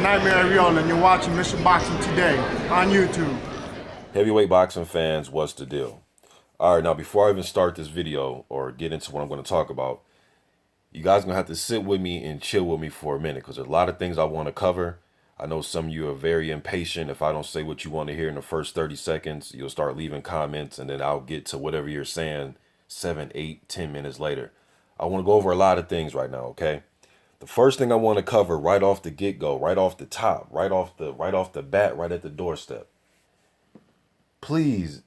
Nightmare Real, and you're watching Mission Boxing Today on YouTube. Heavyweight boxing fans, what's the deal? All right, now before I even start this video or get into what I'm going to talk about, you guys are going to have to sit with me and chill with me for a minute because there's a lot of things I want to cover. I know some of you are very impatient. If I don't say what you want to hear in the first 30 seconds, you'll start leaving comments and then I'll get to whatever you're saying 7, 8, 10 minutes later. I want to go over a lot of things right now, okay? The first thing I want to cover right off the get-go, right off the top, right off the bat, right at the doorstep. Please,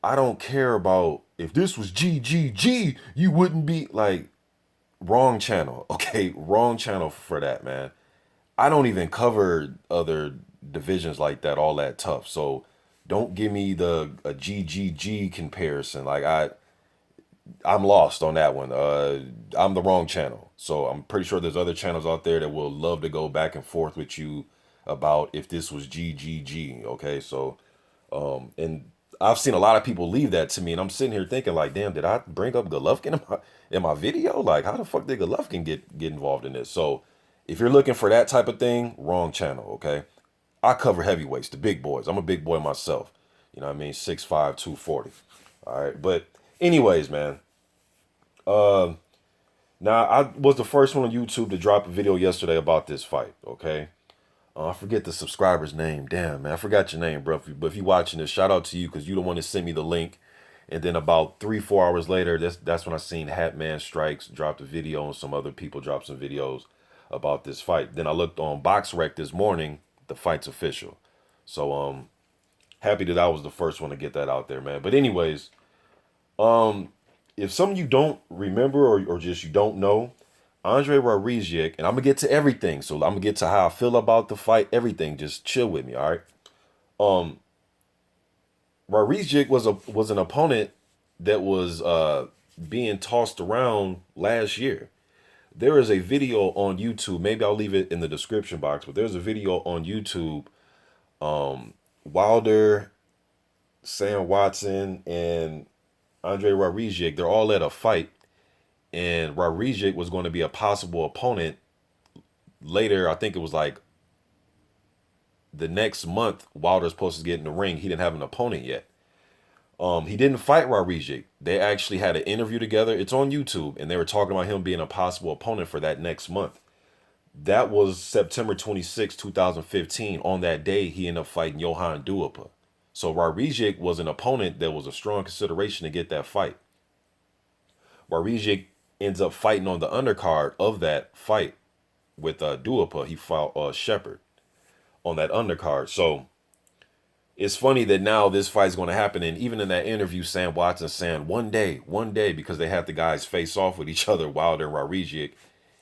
I don't care about if this was GGG, you wouldn't be like, wrong channel. Okay, wrong channel for that, man. I don't even cover other divisions like that all that tough. So don't give me a GGG comparison. Like I'm lost on that one. I'm the wrong channel. So I'm pretty sure there's other channels out there that will love to go back and forth with you about if this was GGG. Okay, so and I've seen a lot of people leave that to me, and I'm sitting here thinking like, damn, did I bring up Golovkin in my video? Like, how the fuck did Golovkin get involved in this? So if you're looking for that type of thing, wrong channel. Okay, I cover heavyweights, the big boys. I'm a big boy myself. You know what I mean? 6'5", 240. All right, but anyways, man. Now I was the first one on YouTube to drop a video yesterday about this fight. Okay. I forget the subscriber's name. Damn, man. I forgot your name, bro. But if you're watching this, shout out to you because you the one that sent me the link. And then about 3-4 hours later, that's when I seen Hatman Strikes dropped a video and some other people dropped some videos about this fight. Then I looked on BoxRec this morning. The fight's official. So happy that I was the first one to get that out there, man. But anyways, if some of you don't remember or just you don't know, Andrzej Wawrzyk, and I'm gonna get to everything. So I'm gonna get to how I feel about the fight, everything. Just chill with me, all right? Wawrzyk was an opponent that was being tossed around last year. There is a video on YouTube. Maybe I'll leave it in the description box, but there's a video on YouTube. Wilder, Sam Watson, and Andrzej Wawrzyk, they're all at a fight. And Wawrzyk was going to be a possible opponent later. I think it was like the next month. Wilder's supposed to get in the ring. He didn't have an opponent yet. He didn't fight Wawrzyk. They actually had an interview together. It's on YouTube, and they were talking about him being a possible opponent for that next month. That was September 26, 2015. On that day, he ended up fighting Johan Duhaupas. So Wawrzyk was an opponent that was a strong consideration to get that fight. Wawrzyk ends up fighting on the undercard of that fight with Duhaupas. He fought Shepard on that undercard. So it's funny that now this fight's going to happen. And even in that interview, Sam Watson saying one day, because they had the guys face off with each other, Wilder and Wawrzyk.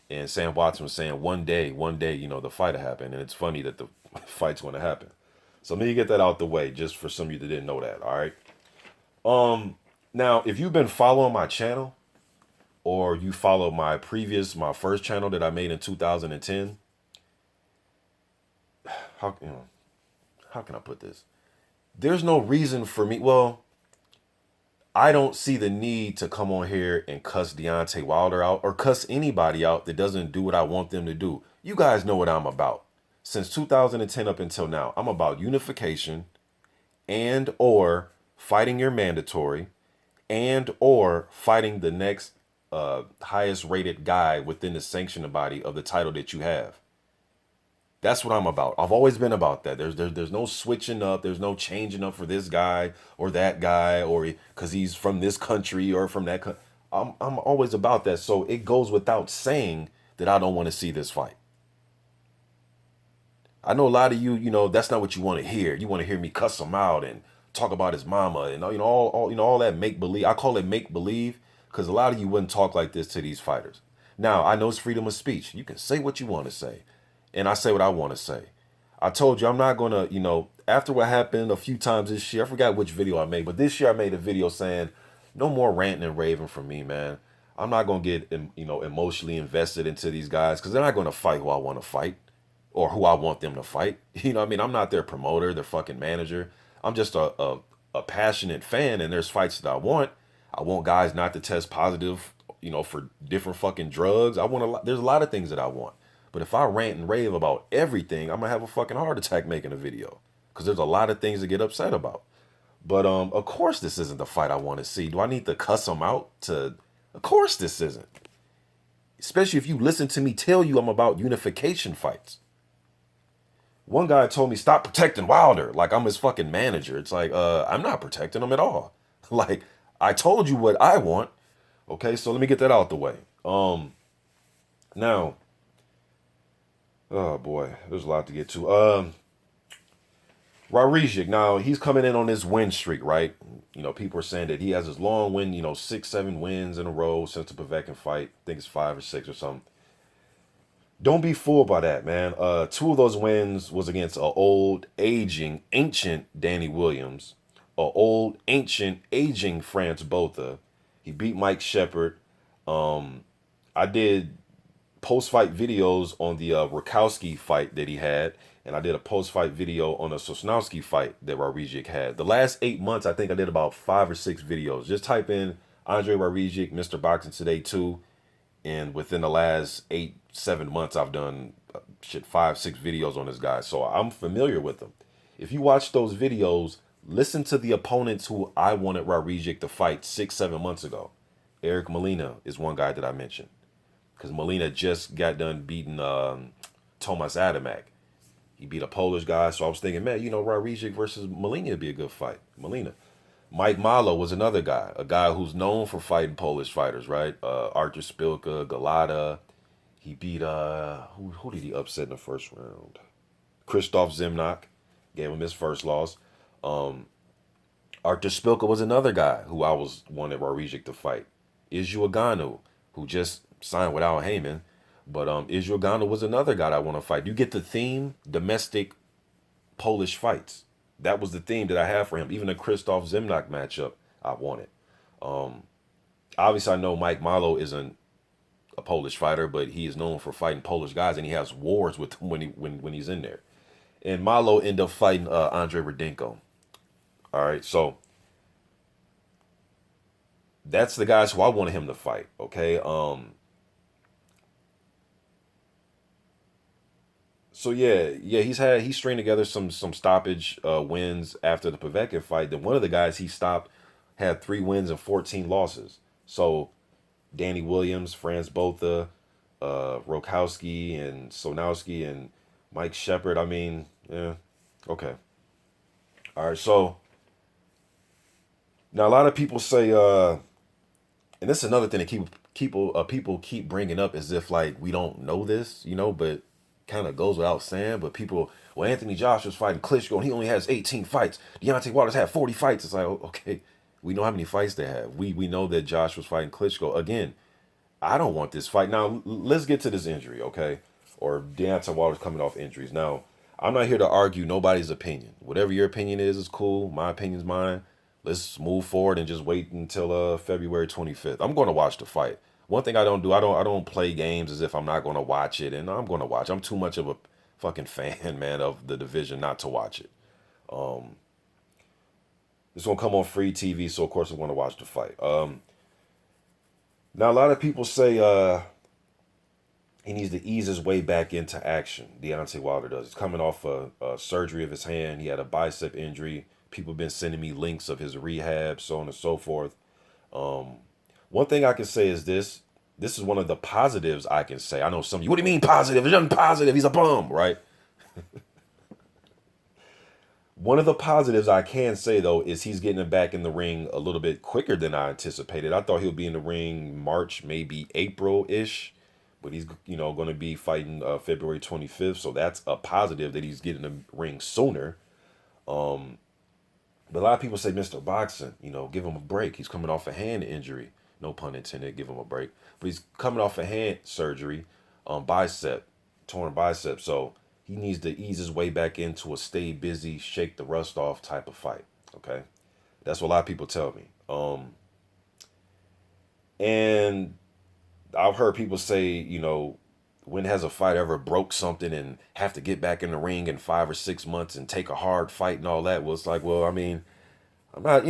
And Sam Watson was saying one day, you know, the fight will happen. And it's funny that the fight's going to happen. So let me get that out the way just for some of you that didn't know that. All right. Now, if you've been following my channel, or you follow my first channel that I made in 2010, how can I put this? There's no reason for me. Well, I don't see the need to come on here and cuss Deontay Wilder out or cuss anybody out that doesn't do what I want them to do. You guys know what I'm about. Since 2010 up until now, I'm about unification and or fighting your mandatory and or fighting the next highest rated guy within the sanctioning body of the title that you have. That's what I'm about. I've always been about that. There's no switching up. There's no changing up for this guy or that guy or because he's from this country or from that. I'm always about that. So it goes without saying that I don't want to see this fight. I know a lot of you, you know, that's not what you want to hear. You want to hear me cuss him out and talk about his mama and all that make believe. I call it make believe. Because a lot of you wouldn't talk like this to these fighters. Now, I know it's freedom of speech. You can say what you want to say. And I say what I want to say. I told you I'm not going to, you know, after what happened a few times this year, I forgot which video I made, but this year I made a video saying, no more ranting and raving from me, man. I'm not going to get, you know, emotionally invested into these guys because they're not going to fight who I want to fight or who I want them to fight. You know what I mean? I'm not their promoter, their fucking manager. I'm just a passionate fan, and there's fights that I want. I want guys not to test positive, you know, for different fucking drugs. There's a lot of things that I want. But if I rant and rave about everything, I'm gonna have a fucking heart attack making a video. Because there's a lot of things to get upset about. But of course this isn't the fight I want to see. Do I need to cuss him out to? Of course this isn't. Especially if you listen to me tell you I'm about unification fights. One guy told me stop protecting Wilder like I'm his fucking manager. It's like I'm not protecting him at all. Like I told you what I want. Okay, so let me get that out the way. Now, oh boy, there's a lot to get to. Wawrzyk, now he's coming in on this win streak, right? You know, people are saying that he has his long win, 6, 7 wins in a row since the Povetkin fight. I think it's 5 or 6 or something. Don't be fooled by that, man. 2 of those wins was against an old, aging, ancient Danny Williams, a old, ancient, aging France Botha. He beat Mike Shepard. I did post-fight videos on the Rakowski fight that he had, and I did a post-fight video on a Sosnowski fight that Wawrzyk had. The last 8 months, I think I did about 5 or 6 videos. Just type in Andrzej Wawrzyk, Mr. Boxing Today 2, and within the last 8, 7 months, I've done 5, 6 videos on this guy. So I'm familiar with him. If you watch those videos, listen to the opponents who I wanted Wawrzyk to fight 6, 7 months ago. Eric Molina is one guy that I mentioned. Because Molina just got done beating Tomasz Adamek. He beat a Polish guy, so I was thinking, man, Wawrzyk versus Molina would be a good fight. Molina. Mike Malo was another guy, a guy who's known for fighting Polish fighters, right? Artur Spilka, Galata. He beat, who did he upset in the first round? Krzysztof Zimnak, gave him his first loss. Artur Spilka was another guy who I wanted Wawrzyk to fight. Izzy Aganu, who just signed with Al Heyman. But Izzy Aganu was another guy I want to fight. You get the theme, domestic Polish fights. That was the theme that I have for him. Even the Krzysztof Zimnak matchup, I wanted. Obviously, I know Mike Malo isn't a Polish fighter, but he is known for fighting Polish guys, and he has wars with them when he's in there. And Malo ended up fighting Andrei Rudenko. All right, so that's the guys who I wanted him to fight. Okay. So he's stringed together some stoppage wins after the Povetkin fight. Then one of the guys he stopped had 3 wins and 14 losses. So Danny Williams, France Botha, Rakowski, and Sonowski, and Mike Shepard. I mean, yeah, okay. All right, so now a lot of people say, and this is another thing that people keep bringing up as if like we don't know this, but kind of goes without saying. But people, well, Anthony Joshua's fighting Klitschko and he only has 18 fights. Deontay Wilder's had 40 fights. It's like, okay, we know how many fights they have. We know that Joshua's fighting Klitschko. Again, I don't want this fight. Now, let's get to this injury, okay? Or Deontay Wilder's coming off injuries. Now, I'm not here to argue nobody's opinion. Whatever your opinion is cool. My opinion's mine. Let's move forward and just wait until February 25th. I'm going to watch the fight. One thing I don't do, I don't play games as if I'm not going to watch it, and I'm going to watch. I'm too much of a fucking fan, man, of the division not to watch it. It's going to come on free TV, so of course I'm going to watch the fight. Now, a lot of people say he needs to ease his way back into action. Deontay Wilder does. He's coming off a surgery of his hand. He had a bicep injury. People have been sending me links of his rehab, so on and so forth. One thing I can say is this. This is one of the positives I can say. I know some of you, what do you mean positive? There's nothing positive. He's a bum, right? One of the positives I can say, though, is he's getting back in the ring a little bit quicker than I anticipated. I thought he'll be in the ring March, maybe April-ish. But he's, going to be fighting February 25th. So that's a positive that he's getting in the ring sooner. But a lot of people say, Mr. Boxing, give him a break. He's coming off a hand injury. No pun intended, give him a break. But he's coming off a hand surgery, torn bicep. So he needs to ease his way back into a stay busy, shake the rust off type of fight. Okay? That's what a lot of people tell me. And I've heard people say, when has a fight ever broke something and have to get back in the ring in 5 or 6 months and take a hard fight and all that? Well, it's like, well, I mean, I'm not,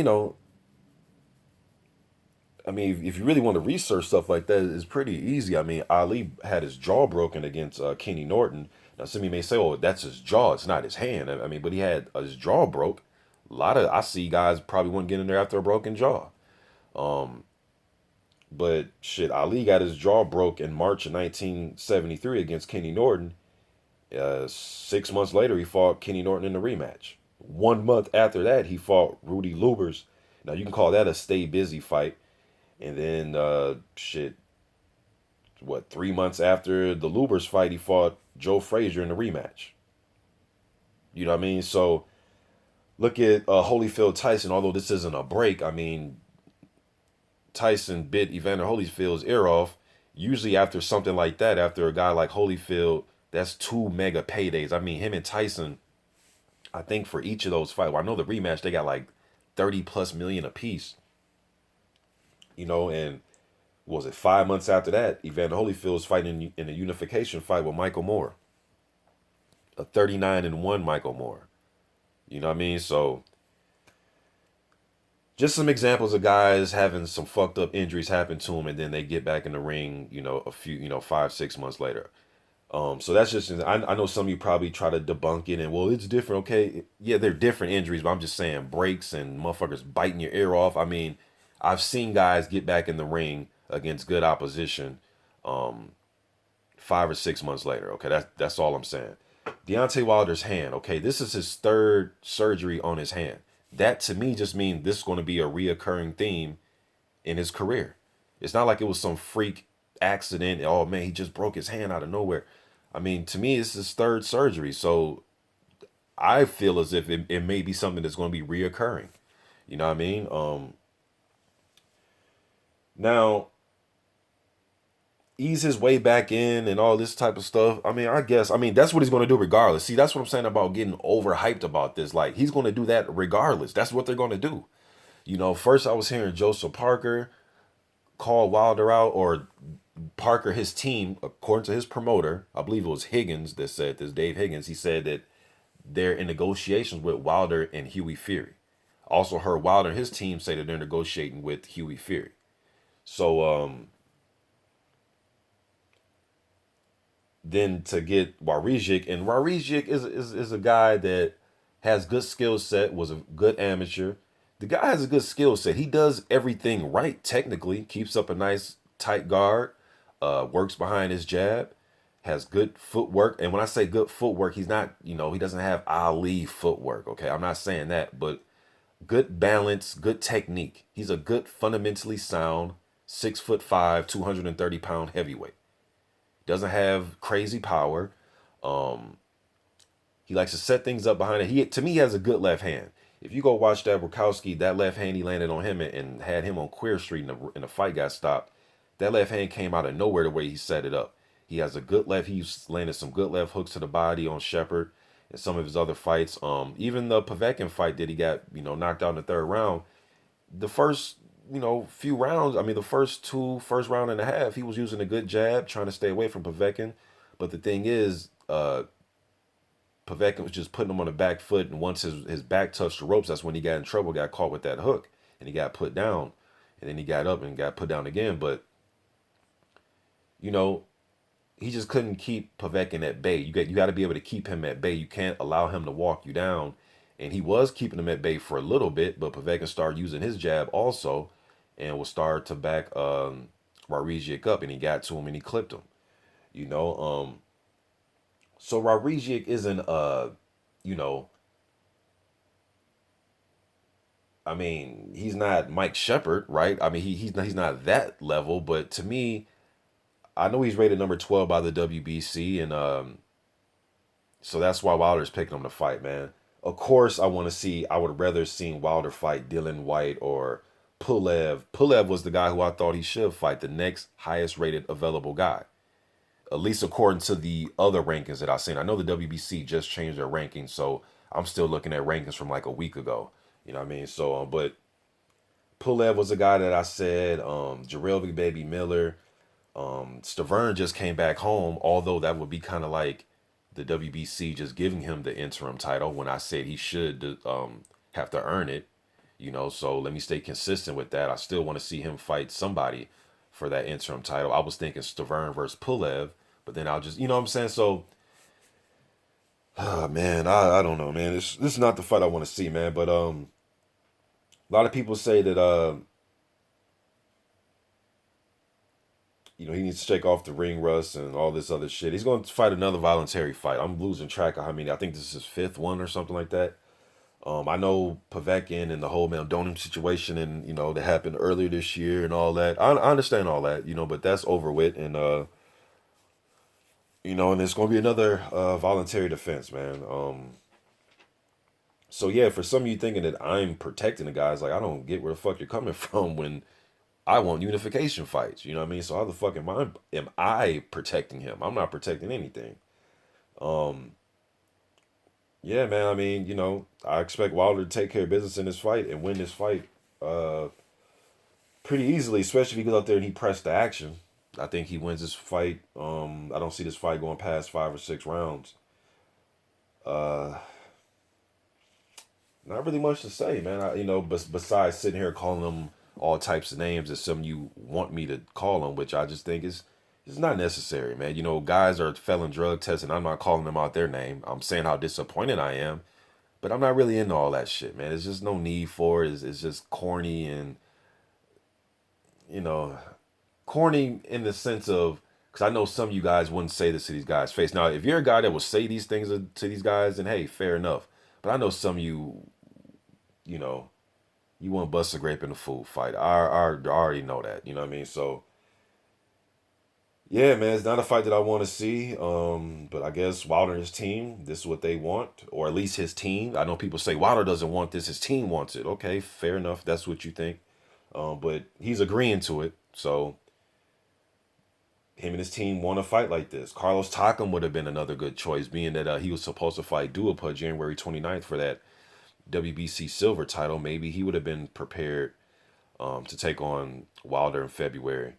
I mean, if you really want to research stuff like that, it's pretty easy. I mean, Ali had his jaw broken against Kenny Norton. Now, some of you may say, "Oh, that's his jaw; it's not his hand." I mean, but he had his jaw broke. A lot of I see guys probably wouldn't get in there after a broken jaw. But shit, Ali got his jaw broke in March of 1973 against Kenny Norton. 6 months later, he fought Kenny Norton in the rematch. 1 month after that, he fought Rudy Lubers. Now you can call that a stay busy fight. And then shit, what 3 months after the Lubers fight, he fought Joe Frazier in the rematch. You know what I mean? So look at Holyfield Tyson. Although this isn't a break, I mean Tyson bit Evander Holyfield's ear off. Usually after something like that, after a guy like Holyfield, that's two mega paydays. I mean, him and Tyson, I think for each of those fights, well, I know the rematch, they got like 30 plus million apiece. You know, and was it 5 months after that, Evander Holyfield's fighting in a unification fight with Michael Moore. A 39-1 Michael Moore. You know what I mean? So just some examples of guys having some fucked up injuries happen to them and then they get back in the ring, you know, a few, 5, 6 months later. So that's just, I know some of you probably try to debunk it and, well, it's different. Okay. Yeah, they're different injuries, but I'm just saying breaks and motherfuckers biting your ear off. I mean, I've seen guys get back in the ring against good opposition 5 or 6 months later. Okay. That's all I'm saying. Deontay Wilder's hand. Okay. This is his third surgery on his hand. That to me just means this is going to be a reoccurring theme in his career. It's not like it was some freak accident. Oh man, he just broke his hand out of nowhere. I mean, to me, it's his third surgery. So I feel as if it may be something that's going to be reoccurring. You know what I mean? Now, ease his way back in and all this type of stuff. I mean, that's what he's going to do regardless. See, that's what I'm saying about getting overhyped about this. Like, he's going to do that regardless. That's what they're going to do. You know, first I was hearing Joseph Parker call Wilder out, or Parker, his team, according to his promoter, I believe it was Higgins that said this, Dave Higgins, he said that they're in negotiations with Wilder and Huey Fury. Also heard Wilder and his team say that they're negotiating with Huey Fury. So then to get Wawrzyk, and Wawrzyk is a guy that has good skill set, was a good amateur. The guy has a good skill set. He does everything right technically, keeps up a nice tight guard, works behind his jab, has good footwork. And when I say good footwork, he's not, he doesn't have Ali footwork. Okay, I'm not saying that, but good balance, good technique. He's a good, fundamentally sound 6'5", 230-pound heavyweight. Doesn't have crazy power. He likes to set things up behind it. To me, he has a good left hand. If you go watch that Bukowski, that left hand he landed on him and had him on Queer Street and the fight got stopped. That left hand came out of nowhere the way he set it up. He has a good left. He's landed some good left hooks to the body on Shepard and some of his other fights. Even the Povetkin fight that he got, knocked out in the third round. The first, few rounds, the first round and a half, he was using a good jab, trying to stay away from Povetkin. But the thing is, Povetkin was just putting him on the back foot, and once his back touched the ropes, that's when he got in trouble, got caught with that hook, and he got put down, and then he got up and got put down again. But he just couldn't keep Povetkin at bay. You got to be able to keep him at bay. You can't allow him to walk you down, and he was keeping him at bay for a little bit, but Povetkin started using his jab also, and will start to back Wawrzyk up, and he got to him and he clipped him. So Wawrzyk isn't he's not Mike Shepard, right? He's not that level, but to me, I know he's rated number 12 by the WBC, and so that's why Wilder's picking him to fight, man. Of course, I would rather seen Wilder fight Dylan White or Pulev. Pulev was the guy who I thought he should fight, the next highest rated available guy. At least according to the other rankings that I've seen. I know the WBC just changed their rankings, so I'm still looking at rankings from like a week ago. You know what I mean? So, but Pulev was a guy that I said, Jarrell Big Baby Miller, Stavern just came back home, although that would be kind of like the WBC just giving him the interim title when I said he should have to earn it. You know, so let me stay consistent with that. I still want to see him fight somebody for that interim title. I was thinking Stavern versus Pulev, but then I'll just, you know what I'm saying? So, man, I don't know, man. This is not the fight I want to see, man. But a lot of people say that you know, he needs to shake off the ring rust and all this other shit. He's going to fight another voluntary fight. I'm losing track of how many. I think this is his fifth one or something like that. I know Povetkin and the whole Maldonim situation, and you know that happened earlier this year and all that. I understand all that, you know, but that's over with, and you know, and it's going to be another voluntary defense, man. So yeah, for some of you thinking that I'm protecting the guys, like I don't get where the fuck you're coming from when I want unification fights. You know what I mean? So how the fuck am I protecting him? I'm not protecting anything. Um, yeah, man. I mean, you know, I expect Wilder to take care of business in this fight and win this fight uh, pretty easily, especially if he goes out there and he pressed the action. I think he wins this fight. I don't see this fight going past 5 or 6 rounds. Uh, Not really much to say, man. You know, besides sitting here calling them all types of names that some of you want me to call them, which I just think is not necessary, man. You know, guys are failing drug tests, and I'm not calling them out their name. I'm saying how disappointed I am, but I'm not really into all that shit, man. There's just no need for it. It's just corny and, you know, corny in the sense of, because I know some of you guys wouldn't say this to these guys' face. Now, if you're a guy that will say these things to these guys, then hey, fair enough. But I know some of you, you know, you want to bust a grape in a food fight. I already know that. You know what I mean? So, yeah, man, it's not a fight that I want to see. But I guess Wilder and his team, this is what they want, or at least his team. I know people say Wilder doesn't want this, his team wants it. Okay, fair enough. That's what you think. But he's agreeing to it. So him and his team want to fight like this. Carlos Takam would have been another good choice, being that he was supposed to fight Duhaupas January 29th for that WBC silver title. Maybe he would have been prepared to take on Wilder in February.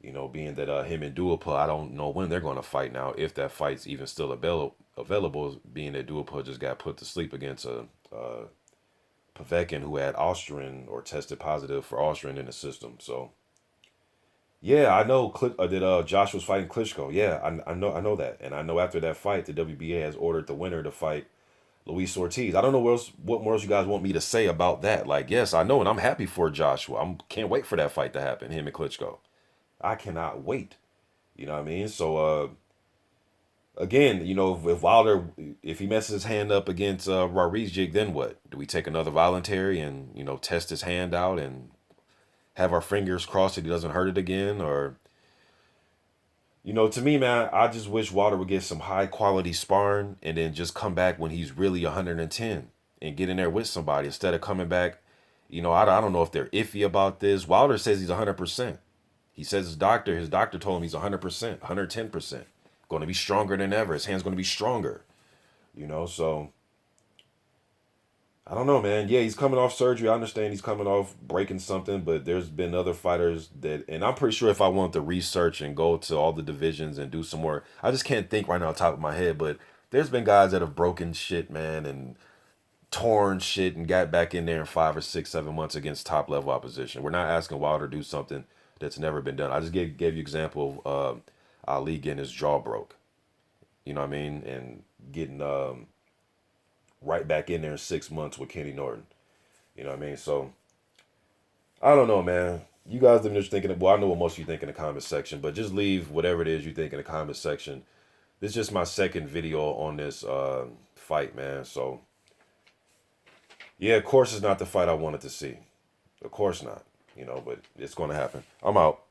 You know, being that him and Duhaupas, I don't know when they're going to fight now, if that fight's even still available, being that Duhaupas just got put to sleep against a Povetkin who had Austrian or tested positive for Austrian in the system. So, yeah, I know that Josh was fighting Klitschko. Yeah, I know that. And I know after that fight, the WBA has ordered the winner to fight Luis Ortiz. I don't know what more else you guys want me to say about that. Like, yes, I know, and I'm happy for Joshua. Can't wait for that fight to happen, him and Klitschko. I cannot wait. You know what I mean? So, again, you know, if Wilder, if he messes his hand up against Wawrzyk, then what? Do we take another voluntary and, you know, test his hand out and have our fingers crossed that he doesn't hurt it again? Or, you know, to me, man, I just wish Wilder would get some high quality sparring and then just come back when he's really 110 and get in there with somebody instead of coming back. You know, I don't know if they're iffy about this. Wilder says he's 100%. He says his doctor told him he's 100%, 110%. Going to be stronger than ever. His hand's going to be stronger. You know, so I don't know, man. Yeah, he's coming off surgery. I understand he's coming off breaking something, but there's been other fighters that, and I'm pretty sure if I want to research and go to all the divisions and do some more, I just can't think right now on top of my head, but there's been guys that have broken shit, man, and torn shit and got back in there in 5 or 6, 7 months against top level opposition. We're not asking Wilder to do something that's never been done. I just gave you example of Ali getting his jaw broke. You know what I mean? And getting right back in there in 6 months with Kenny Norton. You know what I mean? So I don't know, man. You guys are just thinking. Well, I know what most of you think in the comment section, but just leave whatever it is you think in the comment section. This is just my second video on this fight, man. So yeah, of course it's not the fight I wanted to see. Of course not. You know, but it's going to happen. I'm out.